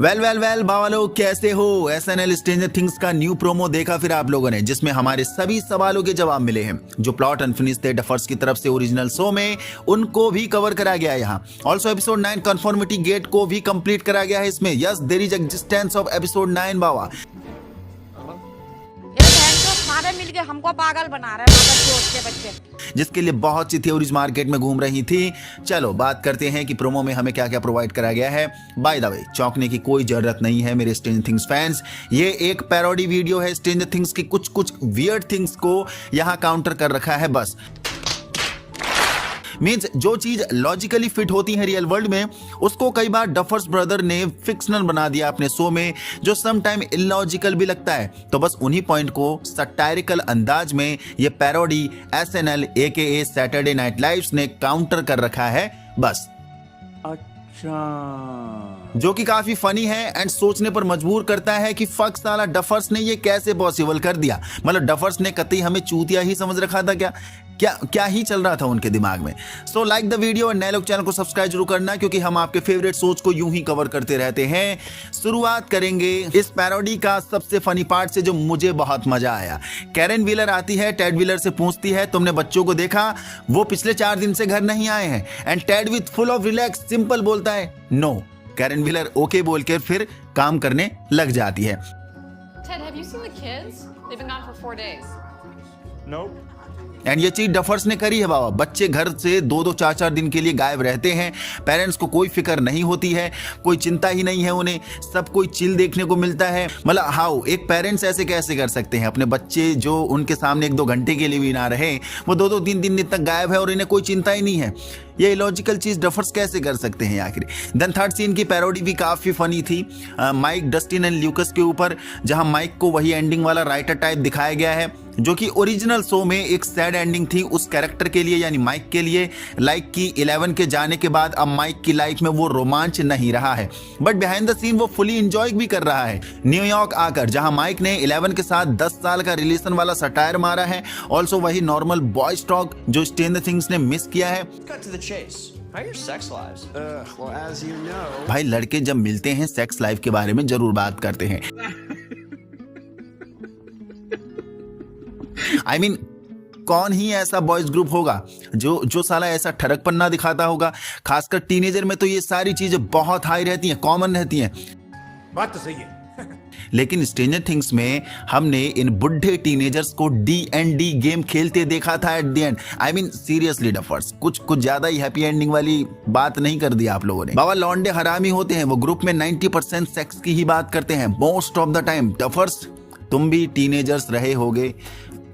Well बाबा लोग कैसे हो। एसएनएल स्ट्रेंजर थिंग्स का न्यू प्रोमो देखा फिर आप लोगों ने, जिसमें हमारे सभी सवालों के जवाब मिले हैं। जो प्लॉट अनफिनिश थे डफर्स की तरफ से ओरिजिनल शो में, उनको भी कवर करा गया है यहाँ। ऑल्सो एपिसोड 9 कन्फर्मिटी गेट को भी कंप्लीट करा गया है इसमें। Yes, there is existence of episode 9 बाबा। मिलके हमको पागल बना रहे हैं बच्चे, जिसके लिए बहुत सी थ्योरीज मार्केट में घूम रही थी। चलो बात करते हैं कि प्रोमो में हमें क्या क्या प्रोवाइड कराया गया है। बाय द वे, चौंकने की कोई जरूरत नहीं है मेरे स्ट्रेंजर थिंग्स फैंस। ये एक पैरोडी वीडियो है स्ट्रेंजर थिंग्स की कुछ वियर्ड थिंग्स को यहाँ काउंटर कर रखा है बस। मीन्स जो चीज लॉजिकली फिट होती है रियल वर्ल्ड में, उसको कई बार डफर्स ब्रदर ने फिक्शनल बना दिया अपने शो में, जो सम टाइम इलॉजिकल भी लगता है। तो बस उन्हीं पॉइंट को सटायरिकल अंदाज में ये parody SNL AKA Saturday night lives ने काउंटर कर रखा है बस। जो कि काफी फनी है एंड सोचने पर मजबूर करता है कि फक साला डफर्स ने ये कैसे पॉसिबल कर दिया। मतलब डफर्स ने कतई हमें चूतिया ही समझ रखा था क्या ही चल रहा था उनके दिमाग में। सो लाइक द वीडियो और नए लोग चैनल को सब्सक्राइब जरूर करना, क्योंकि हम आपके फेवरेट शोज को यूं ही कवर करते रहते हैं। शुरुआत करेंगे इस पैरोडी का सबसे फनी पार्ट से, जो मुझे बहुत मजा आया। कैरन व्हीलर आती है, टेड व्हीलर से पूछती है तुमने बच्चों को देखा, वो पिछले 4 दिन से घर नहीं आए हैं। And Ted with full of relax simple बोलता है नो। कैरन व्हीलर ओके बोलकर फिर काम करने लग जाती है। Ted, have you seen the kids? They've been gone for 4 days. Nope. And ये चीज डफर्स ने करी है बाबा। बच्चे घर से 2-2 4-4 दिन के लिए गायब रहते हैं। पेरेंट्स को कोई फिक्र नहीं होती है, कोई चिंता ही नहीं है उन्हें, सब कोई चिल देखने को मिलता है। मतलब हाउ एक पेरेंट्स ऐसे कैसे कर सकते हैं, अपने बच्चे जो उनके सामने 1-2 घंटे के लिए भी ना रहे, वो 2-2 3 दिन तक गायब है और इन्हें कोई चिंता ही नहीं है। ये इलॉजिकल चीज डफर्स कैसे कर सकते हैं आखिर। देन थर्ड सीन की पैरोडी भी काफी फनी थी, माइक, डस्टिन एंड ल्यूकस के ऊपर, जहां माइक को वही एंडिंग वाला राइटर टाइप दिखाया गया है जो कि ओरिजिनल शो में एक सैड एंडिंग थी उस कैरेक्टर के लिए, यानी माइक के लिए। लाइक की 11 के जाने के बाद अब माइक की लाइफ में वो रोमांच नहीं रहा है, बट बिहाइंड द सीन वो फुली एंजॉय भी कर रहा है न्यूयॉर्क आकर, जहां माइक ने 11 के साथ 10 साल का रिलेशन वाला सटायर मारा है। ऑल्सो वही नॉर्मल बॉयज टॉक जो स्ट्रेंजर थिंग्स ने मिस किया है। भाई लड़के जब मिलते हैं सेक्स लाइफ के बारे में जरूर बात करते हैं। I mean, कौन ही ऐसा बॉयज ग्रुप होगा जो साला ऐसा ठरक पन्ना दिखाता होगा। खासकर टीनेजर में तो ये सारी चीजें बहुत हाई रहती हैं, कॉमन रहती हैं। बात तो सही है। लेकिन स्ट्रेंजर थिंग्स में हमने इन बुढ़े टीनेजर्स को D&D गेम खेलते देखा था eight the and. I mean seriously duffers, कुछ ज्यादा ही हैप्पी एंडिंग वाली बात नहीं कर दी आप लोगों ने। बाबा लौंडे हरामी होते हैं, वो ग्रुप में 90% सेक्स की ही बात करते हैं most of the time. Duffers तुम भी टीनेजर्स रहे होगे,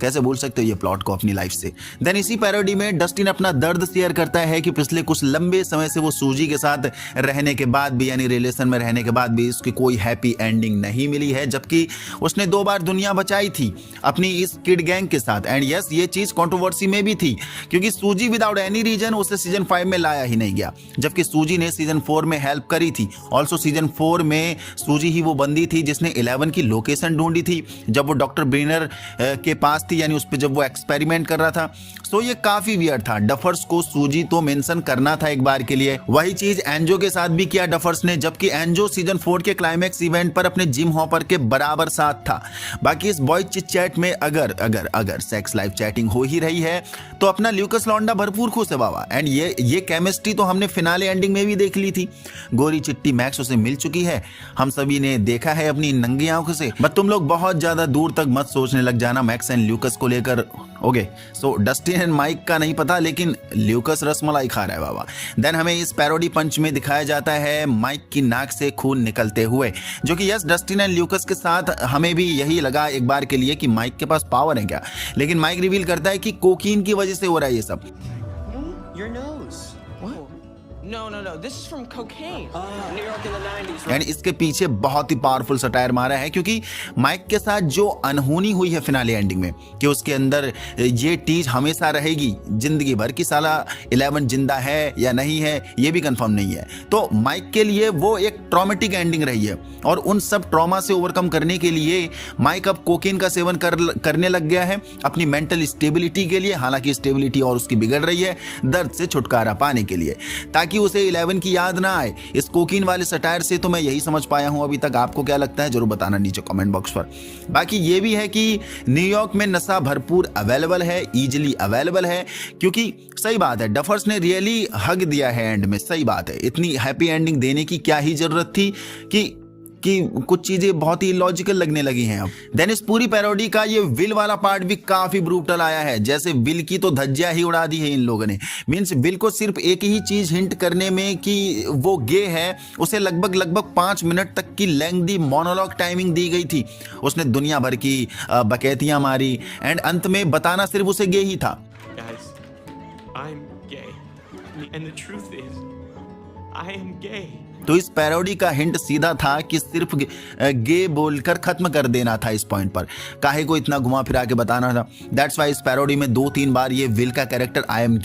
कैसे भूल सकते हो ये प्लॉट को अपनी लाइफ से। देन इसी पैरोडी में डस्टिन अपना दर्द शेयर करता है कि पिछले कुछ लंबे समय से वो सूजी के साथ रहने के बाद भी, यानी रिलेशन में रहने के बाद भी उसकी कोई हैप्पी एंडिंग नहीं मिली है, जबकि उसने 2 बार दुनिया बचाई थी अपनी इस किड गैंग के साथ। एंड यस, ये चीज कंट्रोवर्सी में भी थी, क्योंकि सूजी विदाउट एनी रीजन उसे सीजन 5 में लाया ही नहीं गया, जबकि सूजी ने सीजन 4 में हेल्प करी थी। ऑल्सो सीजन 4 में सूजी ही वो बंदी थी जिसने 11 की लोकेशन ढूंढी थी जब वो डॉक्टर ब्रेनर के पास, यानी उस पे जब वो एक्सपेरिमेंट कर रहा था। सो ये काफी वियर्ड था। डफर्स को सूजी तो मेंशन करना था एक बार के लिए। वही चीज एंजो के साथ भी किया डफर्स ने, जबकि एंजो सीजन 4 के क्लाइमैक्स इवेंट पर अपने जिम हॉपर के बराबर साथ था। बाकी इस बॉय चिट चैट में अगर सेक्स लाइफ चैटिंग हो ही रही है तो अपना ल्यूकस लौंडा भरपूर खुश है बाबा। एंड ये केमिस्ट्री तो हमने फिनाले एंडिंग में भी देख ली थी। गोरी चिट्टी मैक्स उसे मिल चुकी है, हम सभी ने देखा है अपनी नंगी आंखों से। बट तुम लोग बहुत ज्यादा दूर तक मत सोचने लग जाना मैक्स एंड ल्यूकस को लेकर। Okay, so Dustin and Mike का नहीं पता, लेकिन ल्यूकस रसमलाई खा रहा है बाबा। देन हमें इस पैरोडी पंच में दिखाया जाता है माइक की नाक से खून निकलते हुए, जो कि यस डस्टिन एंड ल्यूकस के साथ हमें भी यही लगा एक बार के लिए कि माइक के पास पावर है क्या, लेकिन माइक रिवील करता है कि कोकीन की वजह से हो रहा है ये सब। Your nose. What? No. This is from cocaine. New York in the 90s. And इसके पीछे बहुत ही पावरफुल सटायर मारा है, क्योंकि माइक के साथ जो अनहोनी हुई है फिनाले एंडिंग में कि उसके अंदर ये चीज हमेशा रहेगी जिंदगी भर की, साला 11 जिंदा है या नहीं है ये भी कंफर्म नहीं है। तो माइक के लिए वो एक ट्रॉमेटिक एंडिंग रही है, और उन सब ट्रॉमा से ओवरकम करने के लिए माइक अब कोकेन का सेवन करने लग गया है अपनी मेंटल स्टेबिलिटी के लिए। हालांकि स्टेबिलिटी और उसकी बिगड़ रही है दर्द से छुटकारा पाने के लिए, ताकि उसे 11 की याद ना आए। इस कोकीन वाले सटायर से तो मैं यही समझ पाया हूं अभी तक। आपको क्या लगता है जरूर बताना नीचे कमेंट बॉक्स पर। बाकी ये भी है कि न्यूयॉर्क में नशा भरपूर अवेलेबल है, इजिली अवेलेबल है, क्योंकि सही बात है डफर्स ने रियली हग दिया है एंड में। सही बात है, इतनी हैप्पी एंडिंग देने की क्या ही जरूरत थी कि कुछ चीजें बहुत ही इलॉजिकल लगने लगी हैं अब। देन इस पूरी पैरोडी का ये विल वाला पार्ट भी काफी ब्रूटल आया है। जैसे विल की तो धज्जियां ही उड़ा दी है इन लोगों ने। मीन्स विल को सिर्फ एक ही चीज हिंट करने में कि वो गे है, उसे लगभग 5 मिनट तक की लेंथी मोनोलॉग टाइमिंग दी गई थी। उसने दुनिया भर की बकैतियां मारी एंड अंत में बताना सिर्फ उसे गे ही था। Guys, I'm gay. And the truth is, I am gay. तो इस पैरोडी का हिंट सीधा था कि सिर्फ गे बोलकर खत्म कर देना था इस पॉइंट पर। काहे को इतना घुमा फिरा के बताना था। दैट्स वाई इस पैरोडी में 2-3 बार ये विल का कैरेक्टर आई एम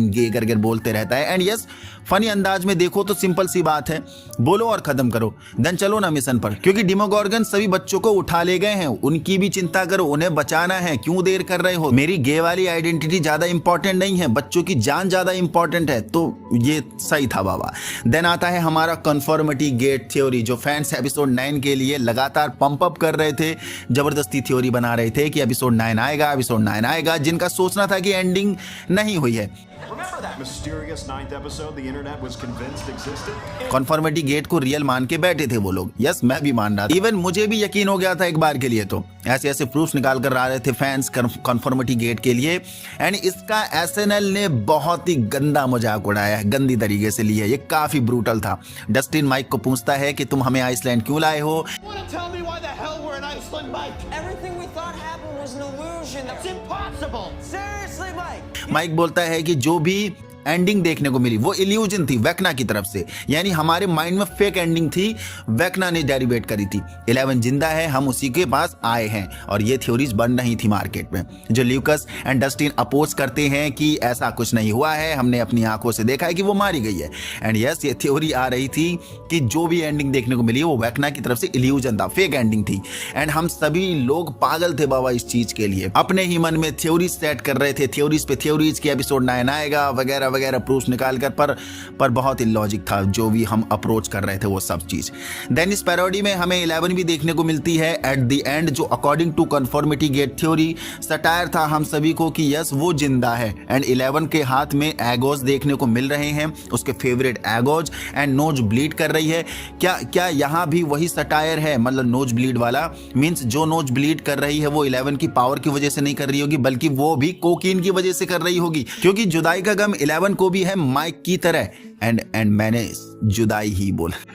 गे करके बोलते रहता है। एंड यस, फनी अंदाज में देखो तो सिंपल सी बात है, बोलो और खत्म करो, देन चलो ना मिशन पर। क्योंकि डेमोगोर्गन सभी बच्चों को उठा ले गए हैं, उनकी भी चिंता करो, उन्हें बचाना है, क्यों देर कर रहे हो। मेरी गे वाली आइडेंटिटी ज्यादा इंपॉर्टेंट नहीं है, बच्चों की जान ज्यादा इंपॉर्टेंट है। तो ये सही था बाबा। देन आता है हमारा कन्फर्मिटी गेट थ्योरी, जो फैंस एपिसोड 9 के लिए लगातार पंप अप कर रहे थे, जबरदस्ती थ्योरी बना रहे थे कि एपिसोड 9 आएगा, जिनका सोचना था कि एंडिंग नहीं हुई है। Remember that mysterious 9th episode the internet was convinced existed? Conformity gate को रियल मान के बैठे थे वो लोग। यस, मैं भी मान रहा था, इवन मुझे भी यकीन हो गया था एक बार के लिए। तो ऐसे प्रूफ निकाल कर आ रहे थे फैंस कन्फर्मिटी गेट के लिए। एंड इसका एसएनएल ने बहुत ही गंदा मजाक उड़ाया है, गंदी तरीके से लिया। ये काफी ब्रूटल था। डस्टिन माइक को पूछता है कि तुम हमें आइसलैंड क्यों लाए हो। Want to tell me why the hell we're in Iceland, Mike? Everything we thought happened was an illusion. It's impossible. Seriously, Mike. Mike बोलता है कि जो भी एंडिंग देखने को मिली वो इल्यूजन थी वेक्ना की तरफ से, यानी हमारे माइंड में फेक एंडिंग थी, वेक्ना ने डेरिवेट करी थी। 11 जिंदा है, हम उसी के पास आए हैं, और ये थ्योरीज बन रही थी मार्केट में, जो ल्यूकस एंड डस्टिन अपोज करते हैं कि ऐसा कुछ नहीं हुआ है, हमने अपनी आंखों से देखा है कि वो मारी गई है। एंड यस, ये थ्योरी आ रही थी कि जो भी एंडिंग देखने को मिली वो वेक्ना की तरफ से इल्यूजन था, फेक एंडिंग थी। एंड हम सभी लोग पागल थे बाबा इस चीज के लिए, अपने ही मन में थ्योरीज सेट कर रहे थे, थ्योरीज पे थ्योरीज की एपिसोड 9 आएगा वगैरह वगैरह प्रूफ निकाल कर, पर बहुत इलॉजिक था जो भी हम अप्रोच कर रहे थे वो सब चीज। देन इस पैरोडी में हमें 11 भी देखने को मिलती है एट द एंड, जो according to conformity gate theory satire था हम सभी को कि यस वो जिंदा है। एंड 11 के हाथ में एगोज देखने को मिल रहे हैं, उसके favourite egos, and nose bleed कर रही है। क्या यहाँ भी वही सटायर है, मतलब नोज ब्लीड वाला? मीन्स जो नोज ब्लीड कर रही है वो 11 की पावर की वजह से नहीं कर रही होगी, बल्कि वो भी कोकीन की वजह से कर रही होगी, क्योंकि जुदाई का गम 11 को भी है माइक की तरह। एंड मैंने जुदाई ही बोला।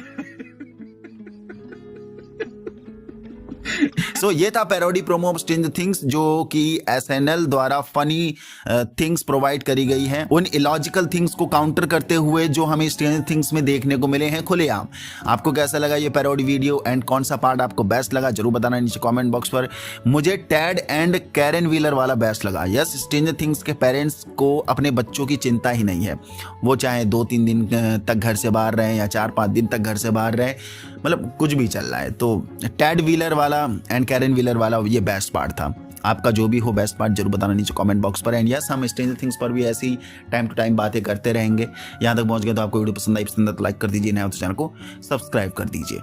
सो ये था parody promo of stranger things, जो कि एसएनएल द्वारा फनी थिंग्स प्रोवाइड करी गई हैं, उन इलॉजिकल थिंग्स को काउंटर करते हुए जो हमें स्ट्रेंजर थिंग्स में देखने को मिले हैं खुलेआम। आपको कैसा लगा ये पैरोडी वीडियो एंड कौन सा पार्ट आपको बेस्ट लगा जरूर बताना नीचे कमेंट बॉक्स पर। मुझे टेड एंड कैरन व्हीलर वाला बेस्ट लगा। यस, स्ट्रेंजर थिंग्स के पेरेंट्स को अपने बच्चों की चिंता ही नहीं है, वो चाहे 2-3 दिन तक घर से बाहर रहे या 4-5 दिन तक घर से बाहर रहे, मतलब कुछ भी चल रहा है। तो टेड व्हीलर वाला एंड कैरन व्हीलर वाला ये बेस्ट पार्ट था। आपका जो भी हो बेस्ट पार्ट जरूर बताना नीचे कमेंट बॉक्स पर। एंड यस, हम स्ट्रेंजर थिंग्स पर भी ऐसी टाइम टू टाइम बातें करते रहेंगे। यहाँ तक पहुँच गए तो आपको वीडियो पसंद आई तो लाइक कर दीजिए, नया हो तो चैनल को सब्सक्राइब कर दीजिए।